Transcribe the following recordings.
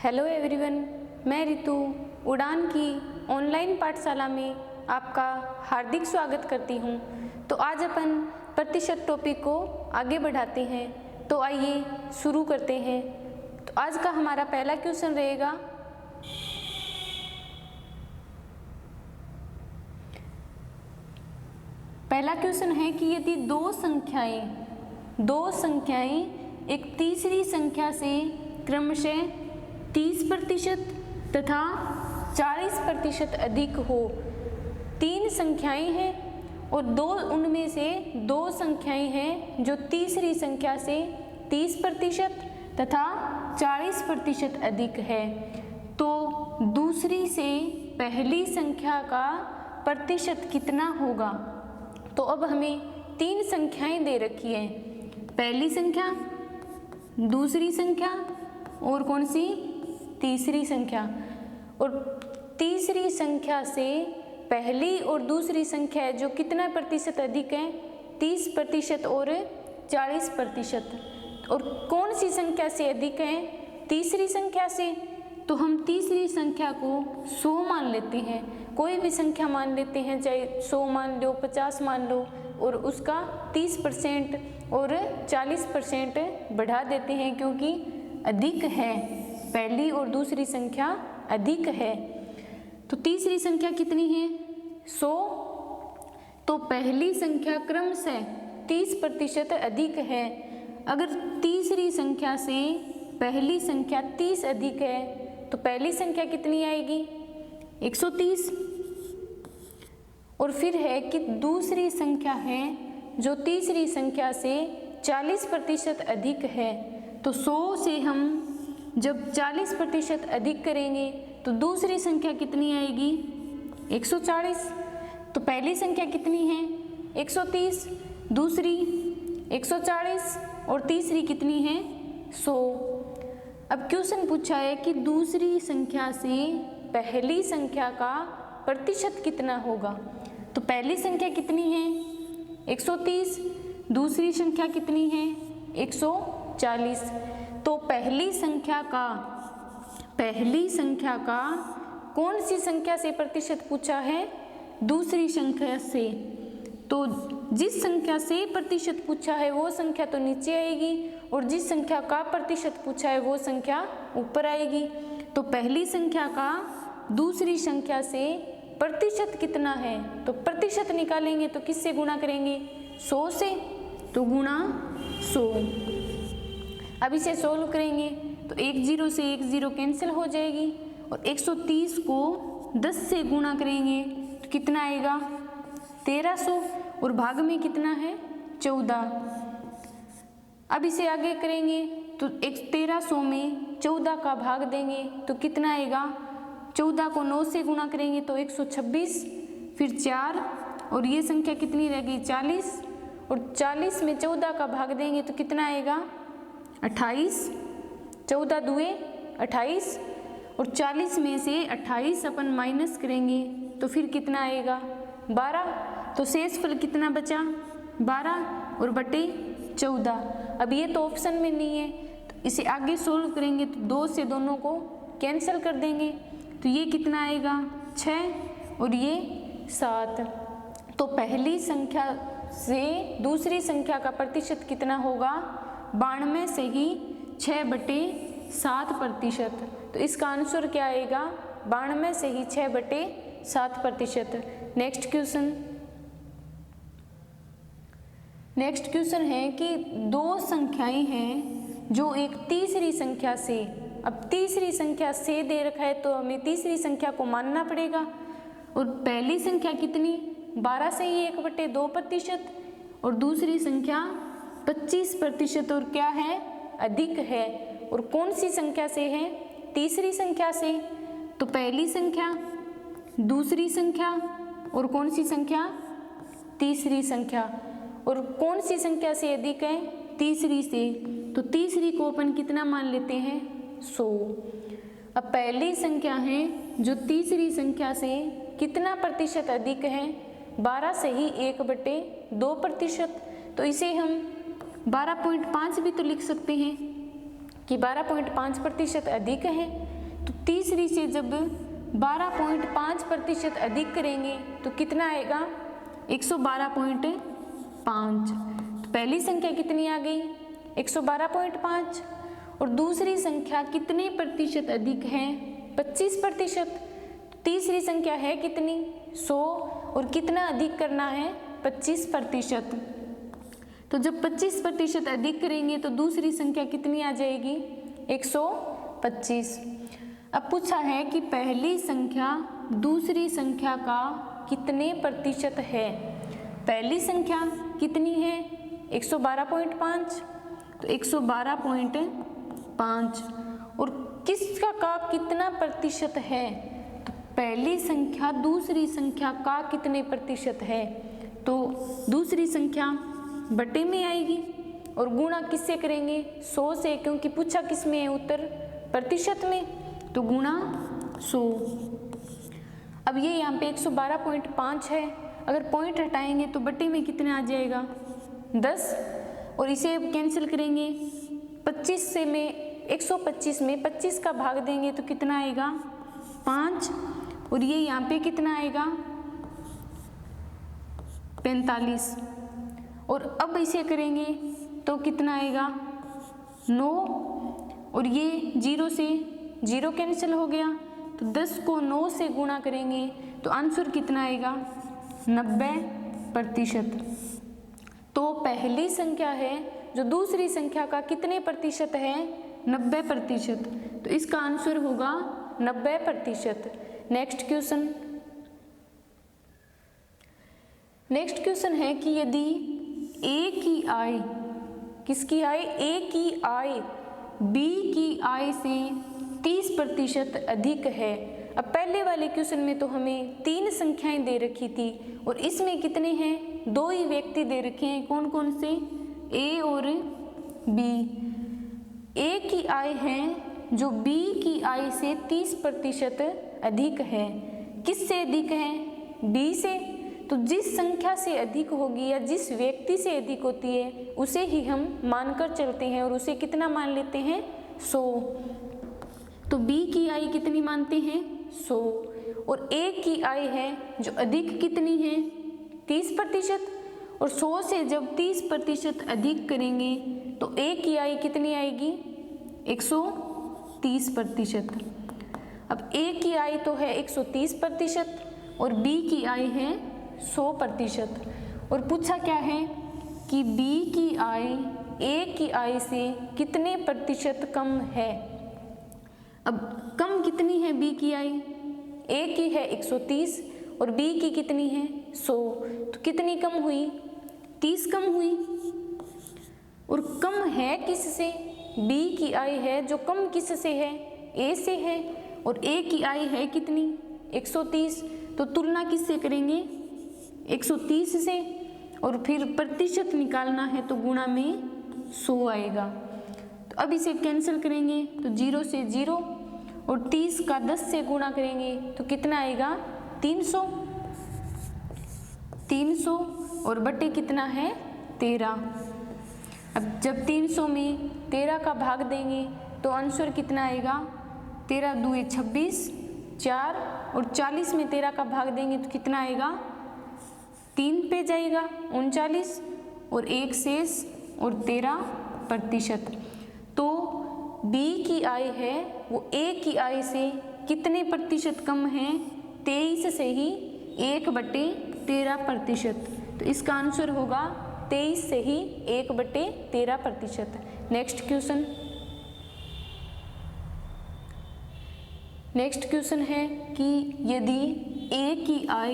Hello everyone, मैं रितु उड़ान की ऑनलाइन पाठशाला में आपका हार्दिक स्वागत करती हूं। तो आज अपन प्रतिशत टॉपिक को आगे बढ़ाते हैं। तो आइए शुरू करते हैं। तो आज का हमारा पहला क्वेश्चन रहेगा, पहला क्वेश्चन है कि यदि दो संख्याएं एक तीसरी संख्या से क्रमशः 30% तथा 40% अधिक हो। तीन संख्याएं हैं और उनमें से दो संख्याएं हैं जो तीसरी संख्या से 30% तथा 40% अधिक है। तो दूसरी से पहली संख्या का प्रतिशत कितना होगा? तो अब हमें तीन संख्याएं दे रखी हैं, पहली संख्या, दूसरी संख्या और कौन सी? तीसरी संख्या। और तीसरी संख्या से पहली और दूसरी संख्या जो कितना प्रतिशत अधिक है? 30% और 40%। और कौन सी संख्या से अधिक है? तीसरी संख्या से। तो हम तीसरी संख्या को 100 मान लेते हैं, कोई भी संख्या मान लेते हैं, चाहे 100 मान लो, 50 मान लो, और उसका 30% और 40% बढ़ा देते हैं क्योंकि अधिक है, पहली और दूसरी संख्या अधिक है। तो तीसरी संख्या कितनी है? 100। तो पहली संख्या क्रमशः 30% अधिक है। अगर तीसरी संख्या से पहली संख्या 30 अधिक है तो पहली संख्या कितनी आएगी? 130। और फिर है कि दूसरी संख्या है जो तीसरी संख्या से 40% अधिक है। तो 100 से हम जब 40% अधिक करेंगे तो दूसरी संख्या कितनी आएगी? 140। तो पहली संख्या कितनी है? 130, दूसरी 140 और तीसरी कितनी है? 100। अब क्वेश्चन पूछा है कि दूसरी संख्या से पहली संख्या का प्रतिशत कितना होगा? तो पहली संख्या कितनी है? 130, दूसरी संख्या कितनी है? 140। तो पहली संख्या का कौन सी संख्या से प्रतिशत पूछा है? दूसरी संख्या से। तो जिस संख्या से प्रतिशत पूछा है वो संख्या तो नीचे आएगी और जिस संख्या का प्रतिशत पूछा है वो संख्या ऊपर आएगी। तो पहली संख्या का दूसरी संख्या से प्रतिशत कितना है? तो प्रतिशत निकालेंगे तो किससे गुणा करेंगे? 100 से। तो गुणा 100। अब इसे सोल्व करेंगे तो 1 0 से 1 0 कैंसिल हो जाएगी और 130 को 10 से गुणा करेंगे तो कितना आएगा? 1300। और भाग में कितना है? 14। अब इसे आगे करेंगे तो 1300 में 14 का भाग देंगे तो कितना आएगा? 14 को 9 से गुणा करेंगे तो 126, फिर 4 और ये संख्या कितनी रह गई? 40। और 40 में 14 का भाग देंगे तो कितना आएगा? 28। 14 दुए 28 और 40 में से 28 अपन माइनस करेंगे तो फिर कितना आएगा? 12। तो शेष फल कितना बचा? 12 और बटे 14। अब ये तो ऑप्शन में नहीं है तो इसे आगे सोल्व करेंगे तो 2 से दोनों को कैंसिल कर देंगे तो ये कितना आएगा? 6 और ये 7। तो पहली संख्या से दूसरी संख्या का प्रतिशत कितना होगा? 92 से ही 6/7%। तो इसका आंसर क्या आएगा? 92 से ही 6/7%। नेक्स्ट क्वेश्चन है कि दो संख्याएं हैं जो एक तीसरी संख्या से, अब तीसरी संख्या से दे रखा है तो हमें तीसरी संख्या को मानना पड़ेगा। और पहली संख्या कितनी? 12 से ही 1/2% और दूसरी संख्या 25% और क्या है? अधिक है। और कौन सी संख्या से है? तीसरी संख्या से। तो पहली संख्या, दूसरी संख्या और कौन सी संख्या? तीसरी संख्या। और कौन सी संख्या से अधिक है? तीसरी से। तो तीसरी को अपन कितना मान लेते हैं? 100। अब पहली संख्या है जो तीसरी संख्या से कितना प्रतिशत अधिक है? 12 से ही 1/2%। तो इसे हम 12.5 भी तो लिख सकते हैं कि 12.5% अधिक है। तो तीसरी से जब 12.5% अधिक करेंगे तो कितना आएगा? 112.5। तो पहली संख्या कितनी आ गई? 112.5। और दूसरी संख्या कितने प्रतिशत अधिक है? 25%। तीसरी संख्या है कितनी? 100। और कितना अधिक करना है? 25%। तो जब 25% अधिक करेंगे तो दूसरी संख्या कितनी आ जाएगी? 125। अब पूछा है कि पहली संख्या दूसरी संख्या का कितने प्रतिशत है? पहली संख्या कितनी है? 112.5। तो 112.5। और किसका का कितना प्रतिशत है? तो पहली संख्या दूसरी संख्या का कितने प्रतिशत है? तो दूसरी संख्या बटे में आएगी और गुणा किससे करेंगे? 100 से, क्योंकि पूछा किस में है उत्तर? प्रतिशत में। तो गुणा 100। अब ये यहाँ पे 112.5 है, अगर पॉइंट हटाएंगे तो बटे में कितना आ जाएगा? 10। और इसे कैंसिल करेंगे 25 से में 125 में 25 का भाग देंगे तो कितना आएगा? 5। और ये यहाँ पे कितना आएगा? 45। और अब इसे करेंगे तो कितना आएगा? 9। और ये 0 से 0 कैंसिल हो गया, तो 10 को 9 से गुणा करेंगे तो आंसर कितना आएगा? 90%। तो पहली संख्या है जो दूसरी संख्या का कितने प्रतिशत है? 90%। तो इसका आंसर होगा 90%। नेक्स्ट क्वेश्चन है कि यदि ए की आय, किसकी आय? ए की आय बी की आय से 30% अधिक है। अब पहले वाले क्वेश्चन में तो हमें 3 संख्याएं दे रखी थी और इसमें कितने हैं? 2 ही व्यक्ति दे रखे हैं। कौन कौन से? ए और बी। ए की आय है जो बी की आय से 30% अधिक है। किससे अधिक है? बी से। तो जिस संख्या से अधिक होगी या जिस व्यक्ति से अधिक होती है उसे ही हम मानकर चलते हैं और उसे कितना मान लेते हैं? 100। तो बी की आय कितनी मानते हैं? 100। और ए की आय है जो अधिक कितनी है? 30%। और 100 से जब 30% अधिक करेंगे तो ए की आय कितनी आएगी? 130%। अब ए की आय तो है 130% और बी की आय है 100%। और पूछा क्या है कि बी की आय ए की आय से कितने प्रतिशत कम है? अब कम कितनी है बी की आय? ए की है 130 और बी की कितनी है? 100। तो कितनी कम हुई? 30 कम हुई। और कम है किससे? बी की आय है जो कम किससे है? ए से है। और ए की आय है कितनी? 130। तो तुलना किससे करेंगे? 130 से। और फिर प्रतिशत निकालना है तो गुणा में 100 आएगा। तो अब इसे कैंसिल करेंगे तो 0 से 0 और 30 का 10 से गुणा करेंगे तो कितना आएगा? 300 और बटे कितना है? 13। अब जब 300 में 13 का भाग देंगे तो आंसर कितना आएगा? 13 दूए 26, 4 और 40 में 13 का भाग देंगे तो कितना आएगा? 3 पे जाएगा 39 और 1 शेष और 13%। तो बी की आय है वो ए की आय से कितने प्रतिशत कम है? 23 से ही 1/13%। तो इसका आंसर होगा 23 से ही 1/13%। नेक्स्ट क्वेश्चन है कि यदि ए की आय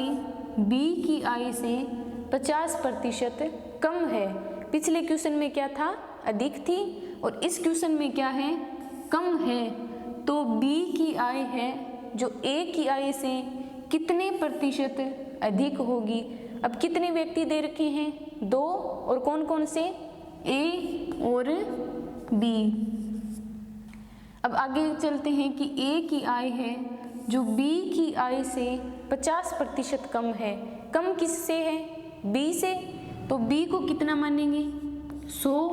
बी की आय से 50% कम है। पिछले क्वेश्चन में क्या था? अधिक थी और इस क्वेश्चन में क्या है? कम है। तो बी की आय है जो ए की आय से कितने प्रतिशत अधिक होगी? अब कितने व्यक्ति दे रखे हैं? 2। और कौन कौन से? ए और बी। अब आगे चलते हैं कि ए की आय है जो बी की आय से 50% कम है। कम किससे है? बी से। तो बी को कितना मानेंगे? 100।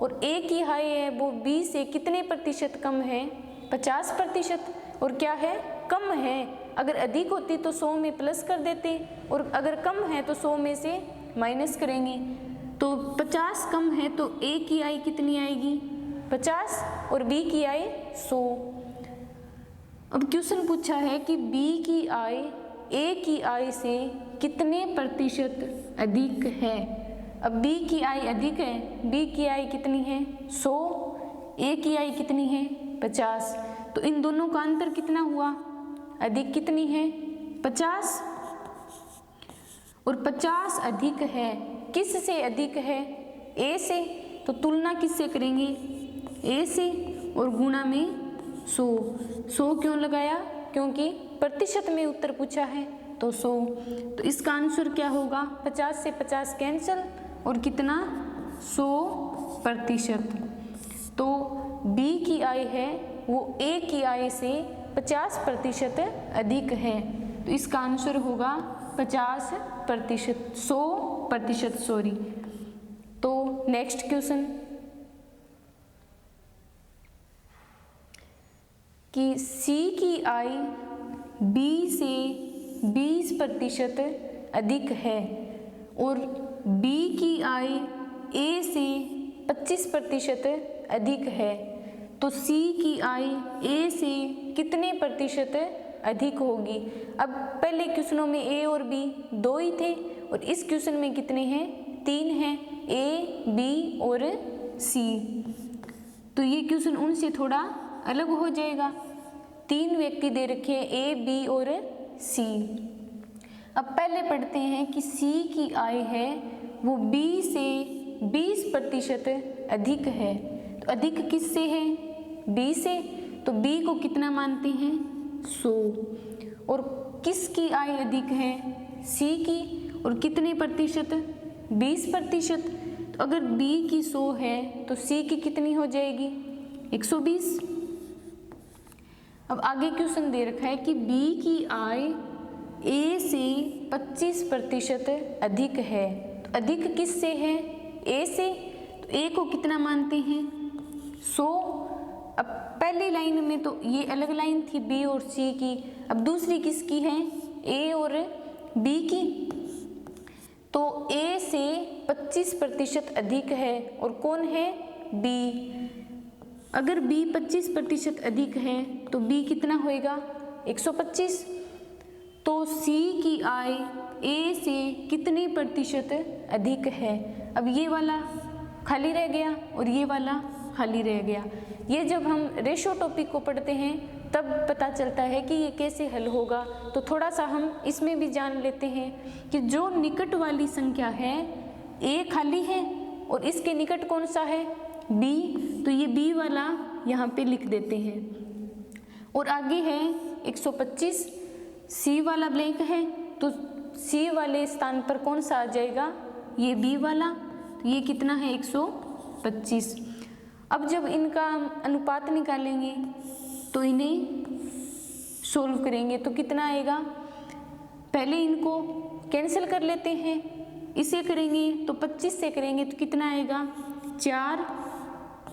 और ए की आय है वो बी से कितने प्रतिशत कम है? 50%। और क्या है, कम है। अगर अधिक होती तो 100 में प्लस कर देते, और अगर कम है तो 100 में से माइनस करेंगे। तो 50 कम है तो ए की आई कितनी आएगी, 50, और बी की आई 100। अब क्वेश्चन पूछा है कि बी की आई ए की आई से कितने प्रतिशत अधिक है। अब बी की आई अधिक है, बी की आई कितनी है 100, ए की आई कितनी है 50, तो इन दोनों का अंतर कितना हुआ, अधिक कितनी है 50, और 50 अधिक है, किस से अधिक है, ए से, तो तुलना किससे करेंगे, ए से, और गुणा में 100। 100 क्यों लगाया, क्योंकि प्रतिशत में उत्तर पूछा है तो 100। तो इसका आंसर क्या होगा, 50 से 50 कैंसिल, और कितना 100%। तो बी की आय है वो ए की आय से 50% अधिक है। तो इसका आंसर होगा 50%, 100%, सॉरी। तो नेक्स्ट क्वेश्चन कि सी की आय बी से 20% अधिक है और बी की आय ए से 25% अधिक है, तो सी की आय ए से कितने प्रतिशत अधिक होगी। अब पहले क्वेश्चनों में ए और बी दो ही थे, और इस क्वेश्चन में कितने हैं, 3 हैं, ए, बी और सी। तो ये क्वेश्चन उनसे थोड़ा अलग हो जाएगा। 3 व्यक्ति दे रखे हैं, ए, बी और सी। अब पहले पढ़ते हैं कि सी की आय है वो बी से 20% अधिक है। तो अधिक किससे है, बी से, तो बी को कितना मानते हैं 100, और किसकी आय अधिक है, सी की, और कितने प्रतिशत, 20%। तो अगर बी की 100 है तो सी की कितनी हो जाएगी, 120। अब आगे क्वेश्चन दे रखा है कि बी की आय ए से 25% अधिक है। तो अधिक किससे है, ए से, तो ए को कितना मानते हैं 100। अब पहली लाइन में तो ये अलग लाइन थी बी और सी की, अब दूसरी किसकी है, ए और बी की। तो ए से 25% अधिक है, और कौन है, बी। अगर बी 25% अधिक है तो बी कितना होएगा, 125। तो सी की आय ए से कितने प्रतिशत अधिक है। अब ये वाला खाली रह गया और ये वाला खाली रह गया। ये जब हम रेशो टॉपिक को पढ़ते हैं तब पता चलता है कि ये कैसे हल होगा। तो थोड़ा सा हम इसमें भी जान लेते हैं कि जो निकट वाली संख्या है ए खाली है और इसके निकट कौन सा है, बी। तो ये बी वाला यहाँ पे लिख देते हैं। और आगे है 125, सी वाला ब्लैंक है, तो सी वाले स्थान पर कौन सा आ जाएगा, ये बी वाला। तो ये कितना है, 125। अब जब इनका अनुपात निकालेंगे तो इन्हें सोल्व करेंगे तो कितना आएगा, पहले इनको कैंसिल कर लेते हैं, इसे करेंगे तो 25 से करेंगे तो कितना आएगा, 4,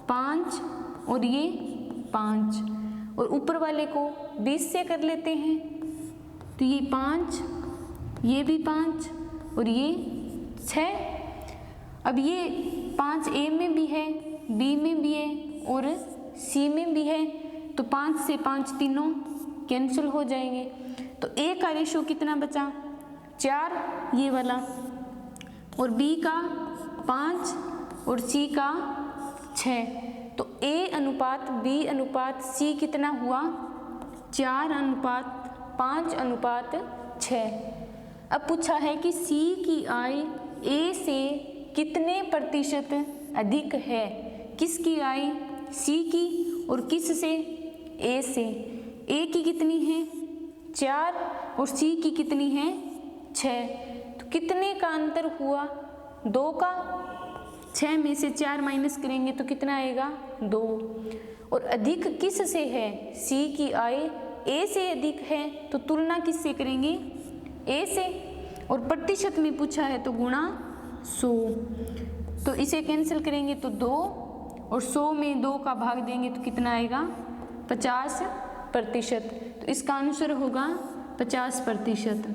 5 और ये 5, और ऊपर वाले को 20 से कर लेते हैं तो ये 5, ये भी 5 और ये 6। अब ये 5 ए में भी है, बी में भी है और सी में भी है, तो 5 से 5 तीनों कैंसिल हो जाएंगे। तो ए का रेशो कितना बचा, 4 ये वाला, और बी का 5 और सी का 6। तो ए अनुपात बी अनुपात सी कितना हुआ, 4:5:6। अब पूछा है कि सी की आय ए से कितने प्रतिशत अधिक है। किसकी आय, सी की, और किस से, ए से। ए की कितनी है 4 और सी की कितनी है 6। तो कितने का अंतर हुआ, 2 का। 6 में से 4 माइनस करेंगे तो कितना आएगा, 2। और अधिक किस से है, सी की आय ए से अधिक है, तो तुलना किससे करेंगे, ए से। और प्रतिशत में पूछा है तो गुणा 100। तो इसे कैंसिल करेंगे तो 2, और 100 में 2 का भाग देंगे तो कितना आएगा, 50 प्रतिशत, तो इसका आंसर होगा 50%,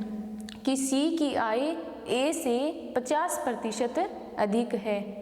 कि सी की आय ए से 50% अधिक है।